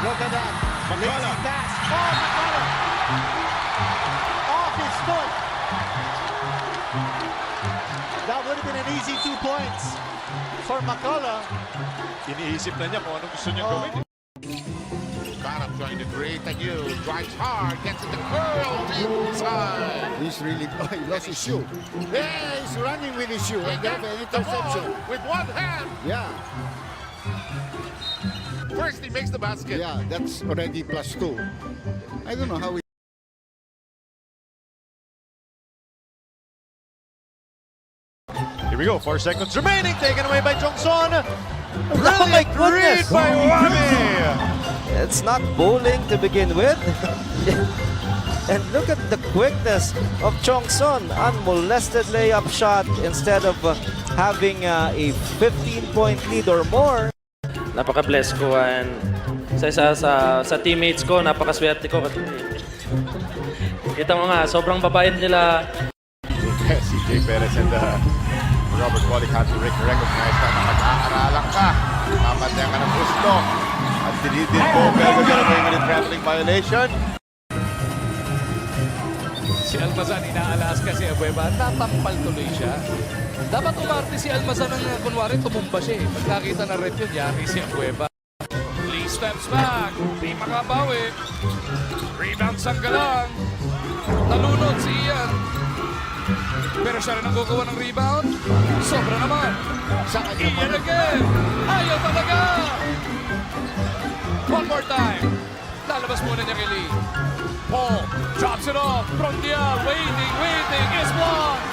Look at that. Lazy pass. Oh, McCullough. Off his foot. That would have been an easy 2 points for McCullough. Iniisip na niya kung ano gusto niya gawin. Karam trying to create a new, drives hard, gets it the curl inside. He's really, he lost his shoe. Yeah, he's running with his shoe. And then an interception. With one hand. Yeah, First he makes the basket. yeah, that's already +2. I don't know how he. Here we go, 4 seconds remaining, taken away by Jongson. Oh my Brilliant read goodness! by Wami. It's not bowling to begin with. And look at the quickness of Chongson. Unmolested layup shot instead of having a 15-point lead or more. Napaka-bless ko and sa teammates ko, napakaswerte ko. Kita mo nga, sobrang babayad nila. CJ Perez and Robert Wally had to recognize na mag-aaralan ka. Mamataya ka ng gusto. At dinidin po, pero gonna away with a traveling violation. Si Almazan inaalas kasi Abueva, tatampal tuloy siya. Dapat umarte si Almazan ng kunwari tumumba siya eh. Pagkakita na rep yun, yari si Abueva. Lee steps back, di makabawi. Rebound Sanggalang. Nalunod si Ian. Pero siya rin ang kukuha ng rebound. Sobra naman. Ian again. Ayaw talaga. One more time. Lalabas muna niya kay Lee. Paul drops it off. Frontier waiting, is blocked.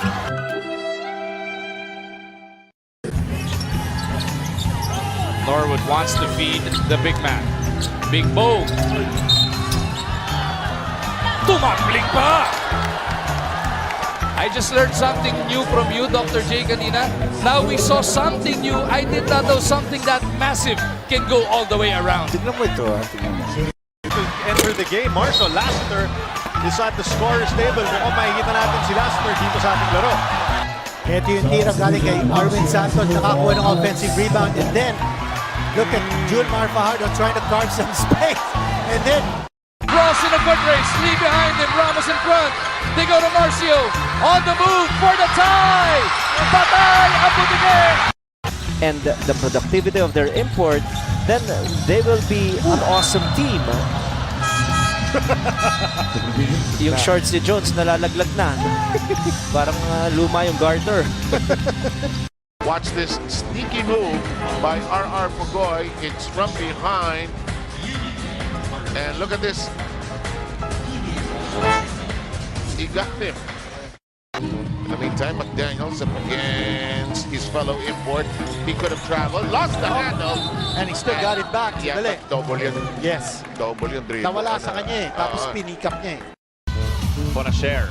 Norwood wants to feed the big man. Big Bo. Tumambling pa! I just learned something new from you, Dr. J, kanina. Now we saw something new. I did not know something that massive can go all the way around. Tignan mo ito, tignan mo. To enter the game, Marshall Lassiter is at the scorer's table. Mukhang makikita natin si Lassiter dito sa ating laro. Ito yung tira galing kay Arwin Santos. Nakakuha ng offensive rebound. And then, look at Julmar Fajardo trying to carve some space. And then, Ross in a foot race. Lee behind him. Ramos in front. They go to Marcio. On the move for the tie. Patay ang Butiguer. And the productivity of their import, then they will be an awesome team. Yung shorts ni Jones nalalaglag na. Parang luma yung garter. Watch this sneaky move by R.R. Pugoy. It's from behind. And look at this. He got him. In the meantime, McDaniels up against his fellow import. He could have traveled, lost the handle. and he still got it back. Yeah, Dali. double yun. Yes. Double yung dribble. Nawala sa kanya eh. Tapos pinikap niya eh. For a share.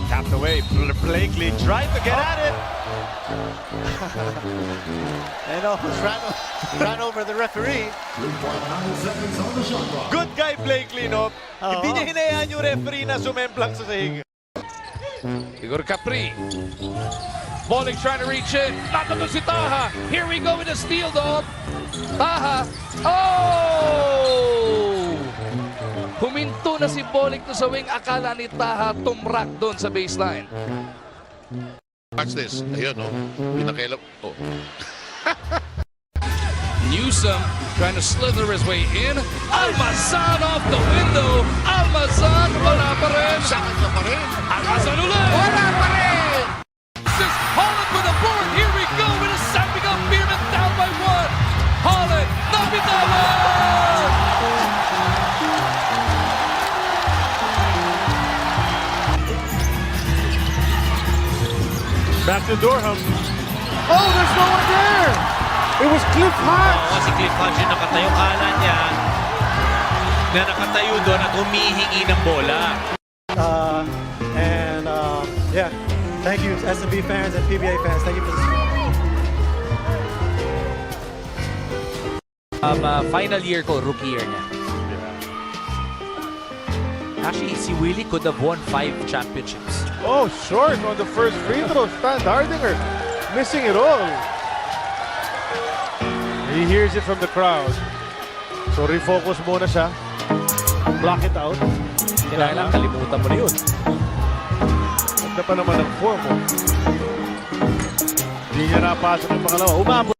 Tapped away. Blakely tried to get at it. And almost ran over the referee. Good guy Blakely, no? Oo. Hindi niya hinayaan yung referee na sumemplang sa sahig. Igor Capri. Bowling trying to reach it. Natato si Taha. Here we go with a steal, dog. Taha. Oh! Huminto na si Bowling to sa wing. Akala ni Taha tumrak doon sa baseline. Watch this. Ayun, no? Pinakilap. Oh. Newsom trying to slither his way in. Almazan off the window. Almazan, wala pa rin. Sa kanya pa rin. Almazan ulit. Wala pa rin. This is Holland with a board. Here we go with a sapping up. Beerman down by one. Holland, napitawan! Back to Durham. Oh, there's no one there! It was Cliff Hart! Oo, si Cliff Hodge yung nakatayo. Kala niya na nakatayo doon at humihingi ng bola. Yeah, thank you S&B fans and PBA fans. Thank you for this. Final year ko, rookie year niya. Actually, si Willie could have won 5 championships. Oh, short on the first free throw. Stan Hardinger missing it all. He hears it from the crowd. So refocus muna siya. Block it out. Kailangan kalimutan mo na yun. Ganda pa naman ang form mo. Hindi niya napasok yung pangalawa. Umabot